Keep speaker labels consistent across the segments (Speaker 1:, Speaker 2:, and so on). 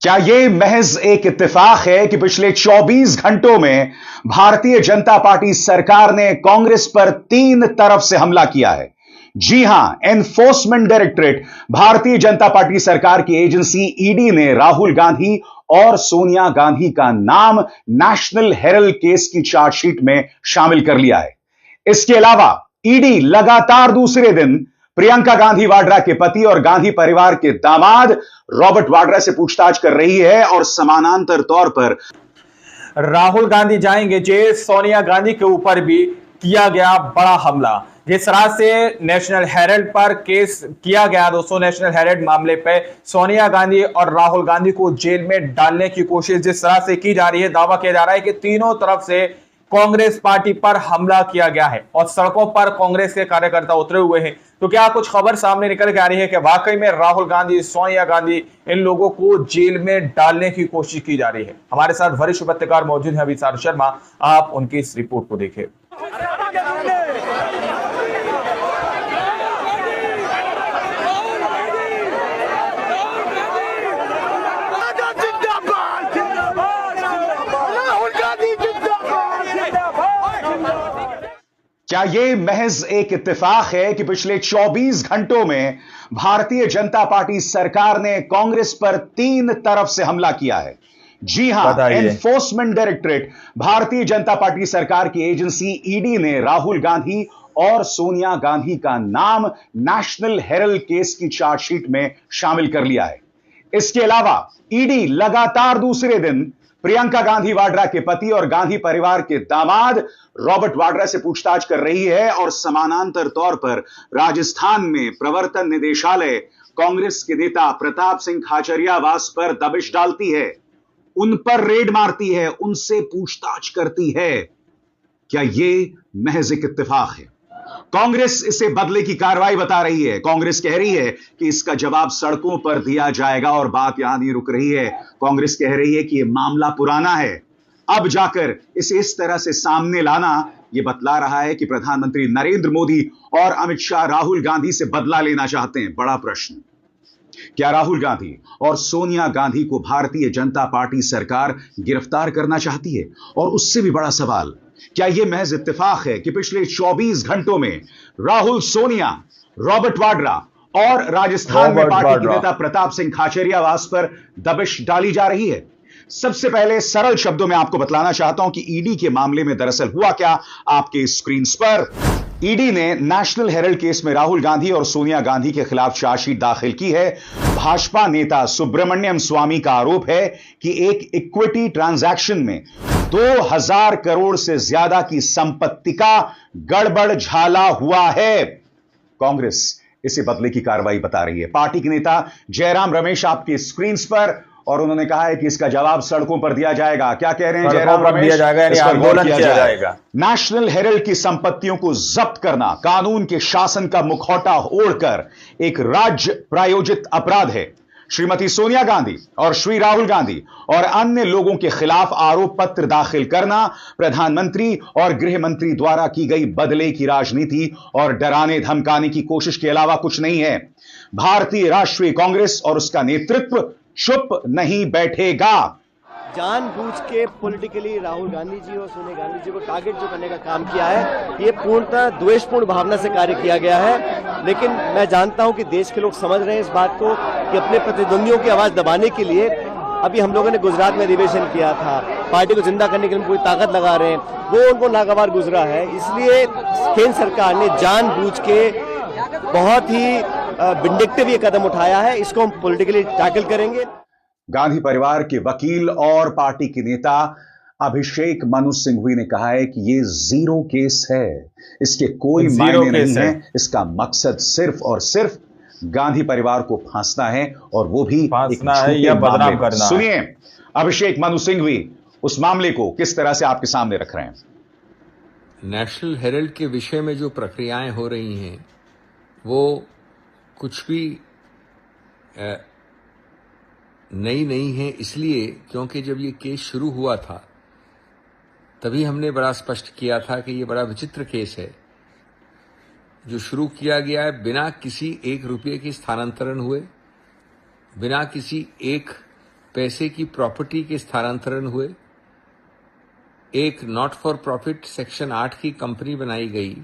Speaker 1: क्या ये महज एक इत्तेफाक है कि पिछले 24 घंटों में भारतीय जनता पार्टी सरकार ने कांग्रेस पर 3 तरफ से हमला किया है? जी हां, enforcement directorate, Bharatiya Janata party सरकार की एजेंसी ईडी ने राहुल गांधी और सोनिया गांधी का नाम नेशनल हेरल्ड केस की चार्जशीट में शामिल कर लिया है। इसके अलावा ईडी लगातार दूसरे दिन प्रियंका गांधी वाड्रा के पति और गांधी परिवार के दामाद रॉबर्ट वाड्रा से पूछताछ कर रही है और समानांतर तौर पर
Speaker 2: राहुल गांधी जाएंगे जेल, सोनिया गांधी के ऊपर भी किया गया बड़ा हमला। जिस तरह से नेशनल हेरल्ड पर केस किया गया दोस्तों, नेशनल हेरल्ड मामले पे सोनिया गांधी और राहुल गांधी को जेल में डालने की कोशिश जिस तरह से की जा रही है, दावा किया जा रहा है कि तीनों तरफ से कांग्रेस पार्टी पर हमला किया गया है और सड़कों पर कांग्रेस के कार्यकर्ता उतरे हुए हैं। तो क्या कुछ खबर सामने निकल के आ रही है कि वाकई में राहुल गांधी, सोनिया गांधी, इन लोगों को जेल में डालने की कोशिश की जा रही है? हमारे साथ वरिष्ठ पत्रकार मौजूद हैं अभिसार शर्मा, आप उनकी इस रिपोर्ट को देखें।
Speaker 1: क्या यह महज एक इत्तेफाक है कि पिछले 24 घंटों में भारतीय जनता पार्टी सरकार ने कांग्रेस पर 3 तरफ से हमला किया है? जी हां, enforcement directorate, Bharatiya Janata party सरकार की एजेंसी ईडी ने राहुल गांधी और सोनिया गांधी का नाम नेशनल हेरल्ड केस की चार्जशीट में शामिल कर लिया है। इसके अलावा ईडी लगातार दूसरे दिन प्रियंका गांधी वाड्रा के पति और गांधी परिवार के दामाद रॉबर्ट वाड्रा से पूछताछ कर रही है और समानांतर तौर पर राजस्थान में प्रवर्तन निदेशालय कांग्रेस के नेता प्रताप सिंह खाचरियावास पर दबिश डालती है, उन पर रेड मारती है, उनसे पूछताछ करती है। क्या यह महज एक इत्तेफाक है? कांग्रेस इसे बदले की कार्रवाई बता रही है। कांग्रेस कह रही है कि इसका जवाब सड़कों पर दिया जाएगा और बात यहां नहीं रुक रही है। कांग्रेस कह रही है कि यह मामला पुराना है, अब जाकर इसे इस तरह से सामने लाना यह बतला रहा है कि प्रधानमंत्री नरेंद्र मोदी और अमित शाह राहुल गांधी से बदला लेना चाहते हैं। बड़ा प्रश्न, क्या राहुल गांधी और सोनिया गांधी को भारतीय जनता पार्टी सरकार गिरफ्तार करना चाहती है? और उससे भी बड़ा सवाल, क्या यह महज इत्तेफाक है कि पिछले 24 घंटों में राहुल, सोनिया, रॉबर्ट वाड्रा और राजस्थान में पार्टी के नेता प्रताप सिंह खाचरियावास पर दबिश डाली जा रही है? सबसे पहले सरल शब्दों में आपको बतलाना चाहता हूं कि ईडी के मामले में दरअसल हुआ क्या। आपके स्क्रीन पर ईडी ने नेशनल हेरल्ड केस में राहुल गांधी और सोनिया गांधी के खिलाफ चार्जशीट दाखिल की है। भाजपा नेता सुब्रमण्यम स्वामी का आरोप है कि एक इक्विटी ट्रांजैक्शन में 2000 करोड़ से ज्यादा की संपत्ति का गड़बड़ झाला हुआ है। कांग्रेस इसे बदले की कार्रवाई बता रही है। पार्टी के नेता जयराम रमेश आपके स्क्रीन पर, और उन्होंने कहा है कि इसका जवाब सड़कों पर दिया जाएगा। क्या कह रहे हैं जयराम रमेश?
Speaker 2: दिया जाएगा, यानी आंदोलन किया जाएगा।
Speaker 1: नेशनल हेरल्ड की संपत्तियों को जब्त करना कानून के शासन का मुखौटा ओढ़कर एक राज्य प्रायोजित अपराध है। श्रीमती सोनिया गांधी और श्री राहुल गांधी और अन्य लोगों के खिलाफ आरोप पत्र दाखिल करना प्रधानमंत्री और गृह मंत्री द्वारा की गई बदले की राजनीति और डराने धमकाने की कोशिश के अलावा कुछ नहीं है। भारतीय राष्ट्रीय कांग्रेस और उसका नेतृत्व चुप नहीं बैठेगा।
Speaker 3: जानबूझ के पॉलिटिकली राहुल गांधी जी और सोनिया गांधी जी को टारगेट जो करने का काम किया है, ये पूर्णतः द्वेषपूर्ण भावना से कार्य किया गया है। लेकिन मैं जानता हूं कि देश के लोग समझ रहे हैं इस बात को कि अपने प्रतिद्वंदियों की आवाज दबाने के लिए अभी हम लोगों ने गुजरात में अधिवेशन किया था, पार्टी को जिंदा करने के लिए पूरी ताकत लगा रहे हैं, वो उनको नागवार गुजरा है। इसलिए केंद्र सरकार ने जानबूझ के बहुत ही विंडिक्टिव ये कदम उठाया है। इसको हम पॉलिटिकली टैकल करेंगे।
Speaker 1: गांधी परिवार के वकील और पार्टी के नेता अभिषेक मनु सिंघवी ने कहा है कि यह जीरो केस है, इसके कोई मायने नहीं है। इसका मकसद सिर्फ और सिर्फ गांधी परिवार को फांसना है, और वो भी
Speaker 2: फांसना है या बदनाम करना।
Speaker 1: सुनिए अभिषेक मनु सिंघवी उस मामले को किस तरह से आपके सामने रख रहे हैं।
Speaker 4: नेशनल हेरल्ड के विषय में जो प्रक्रियाएं हो रही हैं वो कुछ भी नई नहीं है, इसलिए क्योंकि जब ये केस शुरू हुआ था तभी हमने बड़ा स्पष्ट किया था कि ये बड़ा विचित्र केस है जो शुरू किया गया है बिना किसी 1 रुपये के स्थानांतरण हुए, बिना किसी एक पैसे की प्रॉपर्टी के स्थानांतरण हुए, एक नॉट फॉर प्रॉफिट सेक्शन 8 की कंपनी बनाई गई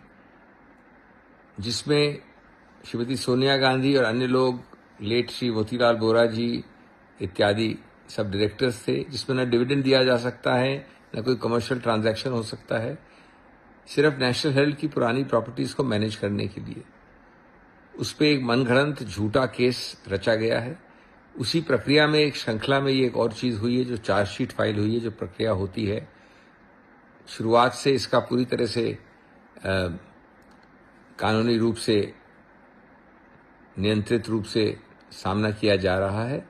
Speaker 4: जिसमें श्रीमती सोनिया गांधी और अन्य लोग, लेट श्री मोतीलाल वोरा जी इत्यादि सब डायरेक्टर्स थे, जिसमें न डिविडेंड दिया जा सकता है न कोई कमर्शियल ट्रांजैक्शन हो सकता है, सिर्फ नेशनल हेराल्ड की पुरानी प्रॉपर्टीज को मैनेज करने के लिए। उस पर एक मनगढ़ंत झूठा केस रचा गया है। उसी प्रक्रिया में एक श्रृंखला में ये एक और चीज हुई है जो चार्जशीट फाइल हुई है, जो प्रक्रिया होती है। शुरुआत से इसका पूरी तरह से कानूनी रूप से नियंत्रित रूप से सामना किया जा रहा है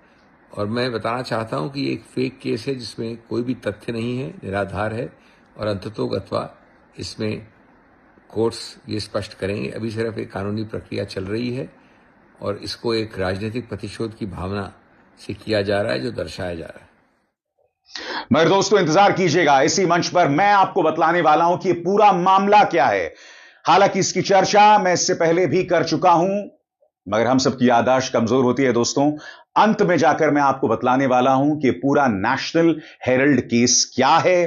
Speaker 4: और मैं बताना चाहता हूं कि ये एक फेक केस है जिसमें कोई भी तथ्य नहीं है, निराधार है और अंततोगत्वा इसमें कोर्ट्स ये स्पष्ट करेंगे। अभी सिर्फ एक कानूनी प्रक्रिया चल रही है और इसको एक राजनीतिक प्रतिशोध की भावना से किया जा रहा है जो दर्शाया जा रहा है।
Speaker 1: मगर दोस्तों इंतजार कीजिएगा, इसी मंच पर मैं आपको बतलाने वाला हूं कि पूरा मामला क्या है। हालांकि इसकी चर्चा मैं इससे पहले भी कर चुका हूं, मगर हम सबकी याददाश्त कमजोर होती है दोस्तों। अंत में जाकर मैं आपको बतलाने वाला हूं कि पूरा नेशनल हेराल्ड केस क्या है,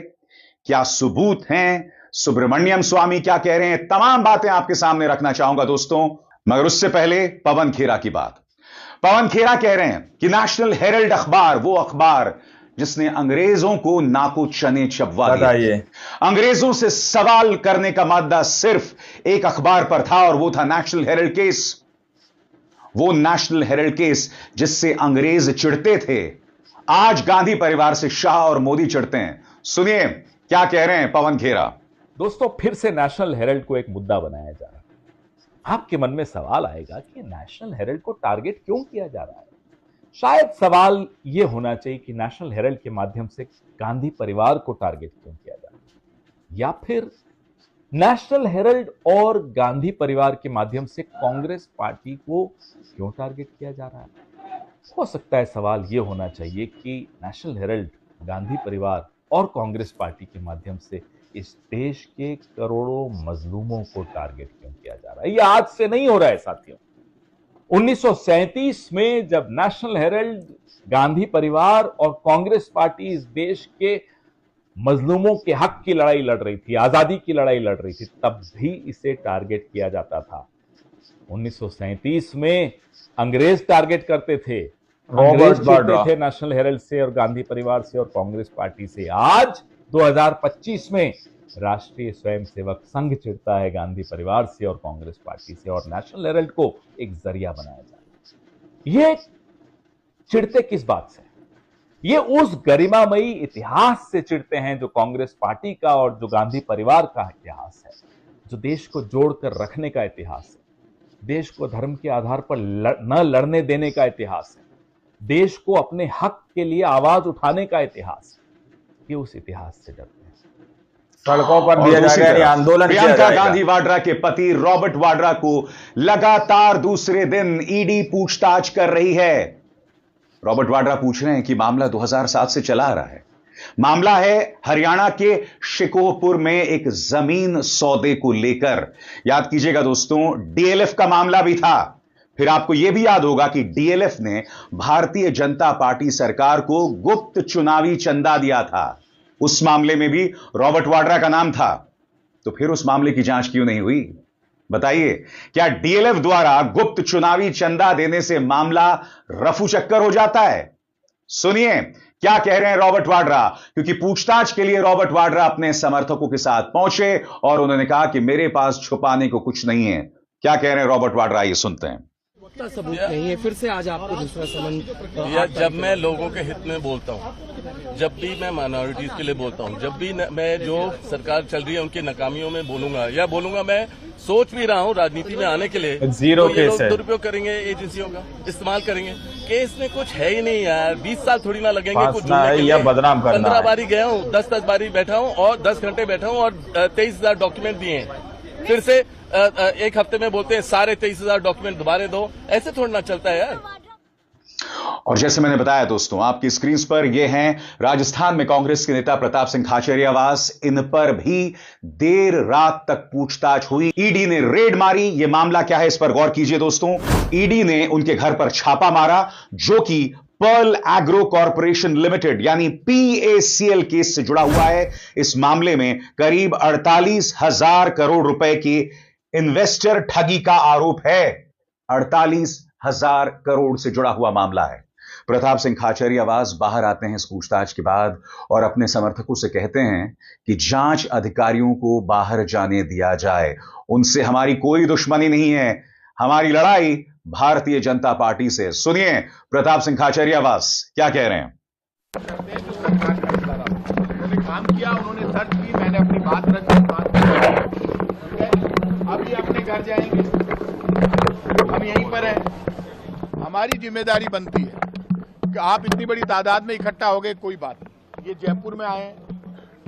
Speaker 1: क्या सबूत हैं, सुब्रमण्यम स्वामी क्या कह रहे हैं, तमाम बातें आपके सामने रखना चाहूंगा दोस्तों। मगर उससे पहले पवन खेरा की बात। पवन खेरा कह रहे हैं कि नेशनल हेराल्ड अखबार वो अखबार जिसने अंग्रेजों को नाको चने चबवा दिया। अंग्रेजों से सवाल करने का मादा सिर्फ एक अखबार पर था और वो था नेशनल हेराल्ड केस। वो नेशनल हेराल्ड केस जिससे अंग्रेज चिढ़ते थे, आज गांधी परिवार से शाह और मोदी चिढ़ते हैं। सुनिए क्या कह रहे हैं पवन खेरा।
Speaker 5: दोस्तों, फिर से नेशनल हेराल्ड को एक मुद्दा बनाया जा रहा है। आपके मन में सवाल आएगा कि नेशनल हेराल्ड को टारगेट क्यों किया जा रहा है। शायद सवाल यह होना चाहिए कि नेशनल हेराल्ड के माध्यम से गांधी परिवार को टारगेट क्यों किया जा रहा है, या फिर नेशनल हेराल्ड और गांधी परिवार के माध्यम से कांग्रेस पार्टी को क्यों टारगेट किया जा रहा है। हो सकता है सवाल यह होना चाहिए कि नेशनल हेराल्ड, गांधी परिवार और कांग्रेस पार्टी के माध्यम से इस देश के करोड़ों मजलूमों को टारगेट क्यों किया जा रहा है। यह आज से नहीं हो रहा है साथियों। 1937 में जब नेशनल हेराल्ड, गांधी परिवार और कांग्रेस पार्टी इस देश के मजलूमों के हक की लड़ाई लड़ रही थी, आजादी की लड़ाई लड़ रही थी, तब भी इसे टारगेट किया जाता था। 1937 में अंग्रेज टारगेट करते थे, अंग्रेज चिढ़ते थे नेशनल हेराल्ड से और गांधी परिवार से और कांग्रेस पार्टी से। आज 2025 में राष्ट्रीय स्वयंसेवक संघ चिढ़ता है गांधी परिवार से और कांग्रेस पार्टी से और नेशनल हेराल्ड को एक जरिया बनाया जा रहा है। ये चिढ़ते किस बात से? ये उस गरिमामयी इतिहास से चिढ़ते हैं जो कांग्रेस पार्टी का और जो गांधी परिवार का इतिहास है, जो देश को जोड़कर रखने का इतिहास है, देश को धर्म के आधार पर न लड़ने देने का इतिहास है, देश को अपने हक के लिए आवाज उठाने का इतिहास है। ये उस इतिहास से डरते हैं।
Speaker 2: सड़कों पर दिया जाएगा आंदोलन।
Speaker 1: प्रियंका गांधी वाड्रा के पति रॉबर्ट वाड्रा को लगातार दूसरे दिन ईडी पूछताछ कर रही है। रॉबर्ट वाड्रा पूछ रहे हैं कि मामला 2007 से चला आ रहा है। मामला है हरियाणा के शिकोहपुर में एक जमीन सौदे को लेकर। याद कीजिएगा दोस्तों, डीएलएफ का मामला भी था। फिर आपको यह भी याद होगा कि डीएलएफ ने भारतीय जनता पार्टी सरकार को गुप्त चुनावी चंदा दिया था। उस मामले में भी रॉबर्ट वाड्रा का नाम था। तो फिर उस मामले की जांच क्यों नहीं हुई? बताइए, क्या डीएलएफ द्वारा गुप्त चुनावी चंदा देने से मामला रफू चक्कर हो जाता है? सुनिए क्या कह रहे हैं रॉबर्ट वाड्रा, क्योंकि पूछताछ के लिए रॉबर्ट वाड्रा अपने समर्थकों के साथ पहुंचे और उन्होंने कहा कि मेरे पास छुपाने को कुछ नहीं है। क्या कह रहे हैं रॉबर्ट वाड्रा, ये सुनते हैं।
Speaker 6: सबूत नहीं है, फिर से आज आपको दूसरा समन।
Speaker 7: या जब मैं लोगों के हित में बोलता हूँ, जब भी मैं माइनॉरिटीज के लिए बोलता हूँ, जब भी मैं जो सरकार चल रही है उनकी नाकामियों में बोलूंगा या बोलूंगा, मैं सोच भी रहा हूँ राजनीति में आने के लिए,
Speaker 2: जीरो
Speaker 7: तो ये लोग दुरुपयोग करेंगे, एजेंसियों का इस्तेमाल करेंगे। केस में कुछ है ही नहीं यार, 20 साल थोड़ी ना लगेंगे कुछ ढूंढने के लिए।
Speaker 2: बदनाम करना
Speaker 7: 15 बारी गया हूँ, 10 बारी बैठा हूँ और 10 घंटे बैठा हूँ और 23,000 डॉक्यूमेंट दिए हैं। फिर से एक हफ्ते में बोलते हैं सारे 23,000 डॉक्यूमेंट दोबारा दो। ऐसे थोड़ा ना चलता है यार।
Speaker 1: और जैसे मैंने बताया दोस्तों, आपकी स्क्रीन पर ये हैं राजस्थान में कांग्रेस के नेता प्रताप सिंह खाचरियावास। इन पर भी देर रात तक पूछताछ हुई। ईडी ने रेड मारी। ये मामला क्या है, इस पर गौर कीजिए दोस्तों। ईडी ने उनके घर पर छापा मारा, जो कि पर्ल एग्रो कॉरपोरेशन लिमिटेड यानी PACL केस से जुड़ा हुआ है। इस मामले में करीब 48,000 करोड़ रुपए की इन्वेस्टर ठगी का आरोप है। 48,000 करोड़ से जुड़ा हुआ मामला है। प्रताप सिंह खाचरियावास बाहर आते हैं इस पूछताछ के बाद और अपने समर्थकों से कहते हैं कि जांच अधिकारियों को बाहर जाने दिया जाए। उनसे हमारी कोई दुश्मनी नहीं है, हमारी लड़ाई भारतीय जनता पार्टी से। सुनिए प्रताप सिंह खाचरियावास क्या कह रहे हैं।
Speaker 8: उन्होंने काम किया, उन्होंने सर्च की, मैंने अपनी बात रखी, अभी अपने घर जाएंगे, हम यहीं पर हैं। हमारी जिम्मेदारी बनती है कि आप इतनी बड़ी तादाद में इकट्ठा हो गए, कोई बात नहीं। ये जयपुर में आए हैं,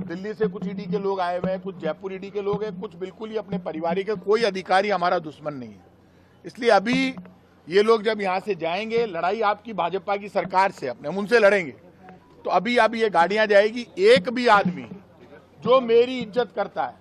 Speaker 8: दिल्ली से कुछ ईडी के लोग आए हुए हैं, कुछ जयपुर ईडी के लोग हैं, कुछ बिल्कुल ही अपने परिवार के। कोई अधिकारी हमारा दुश्मन नहीं है। इसलिए अभी ये लोग जब यहाँ से जाएंगे, लड़ाई आपकी भाजपा की सरकार से, अपने हम उनसे लड़ेंगे। तो अभी ये गाड़ियां जाएगी। एक भी आदमी जो मेरी इज्जत करता है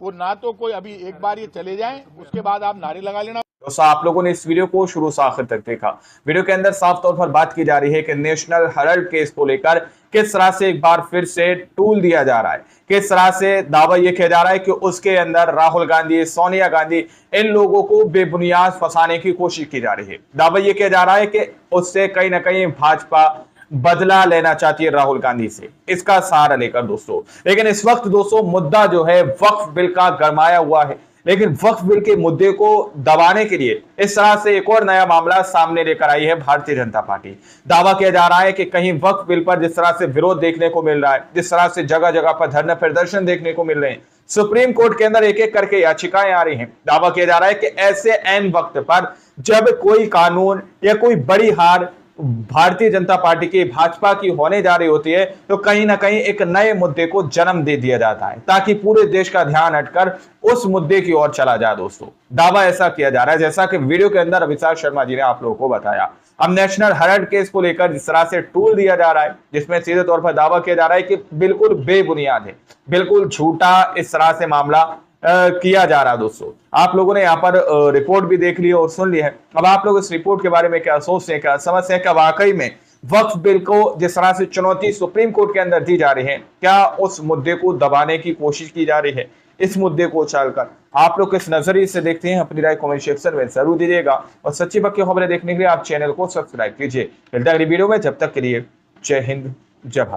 Speaker 8: वो ना तो कोई, अभी एक बार ये चले जाएं, उसके बाद आप नारे लगा लेना।
Speaker 2: दोस्तों, आप लोगों ने इस वीडियो को शुरू से आखिर तक देखा। वीडियो के अंदर साफ तौर पर बात की जा रही है कि नेशनल हेराल्ड केस को लेकर किस तरह से एक बार फिर से टूल दिया जा रहा है, किस तरह से दावा यह किया जा रहा है कि उसके अंदर राहुल गांधी, सोनिया गांधी, इन लोगों को बेबुनियाद फंसाने की कोशिश की जा रही है। दावा यह किया जा रहा है कि उससे कहीं ना कहीं भाजपा बदला लेना चाहती है राहुल गांधी से, इसका सहारा लेकर दोस्तों। लेकिन इस वक्त दोस्तों मुद्दा जो है वक्फ बिल का गरमाया हुआ है। लेकिन वक्फ बिल के मुद्दे को दबाने के लिए इस तरह से एक और नया मामला सामने लेकर आई है भारतीय जनता पार्टी। दावा किया जा रहा है कि कहीं वक्फ बिल पर जिस तरह से विरोध देखने को मिल रहा है, जिस तरह से जगह जगह पर धरना प्रदर्शन देखने को मिल रहे हैं, सुप्रीम कोर्ट के अंदर एक एक करके याचिकाएं आ रही हैं। दावा किया जा रहा है कि ऐसे ऐन वक्त पर जब कोई कानून या कोई बड़ी हार भारतीय जनता पार्टी की, भाजपा की होने जा रही होती है, तो कहीं ना कहीं एक नए मुद्दे को जन्म दे दिया जाता है ताकि पूरे देश का ध्यान हटकर उस मुद्दे की ओर चला जाए। दोस्तों, दावा ऐसा किया जा रहा है जैसा कि वीडियो के अंदर अभिषेक शर्मा जी ने आप लोगों को बताया। अब नेशनल हेराल्ड केस को लेकर जिस तरह से टूल दिया जा रहा है, जिसमें सीधे तौर पर दावा किया जा रहा है कि बिल्कुल बेबुनियाद है, बिल्कुल झूठा इस तरह से मामला किया जा रहा है। दोस्तों, आप लोगों ने यहाँ पर रिपोर्ट भी देख ली और सुन ली है। अब आप लोग इस रिपोर्ट के बारे में क्या सोचते हैं, क्या समझते हैं? क्या वाकई में वक्फ बिल को जिस तरह से चुनौती सुप्रीम कोर्ट के अंदर दी जा रही है, क्या उस मुद्दे को दबाने की कोशिश की जा रही है? इस मुद्दे को उछालकर आप लोग किस नजरिए से देखते हैं, अपनी राय कमेंट सेक्शन में जरूर दीजिएगा। और सच्ची पक्की खबरें देखने के लिए आप चैनल को सब्सक्राइब कीजिए। मिलते हैं अगली वीडियो में, जब तक के लिए जय हिंद, जय भारत।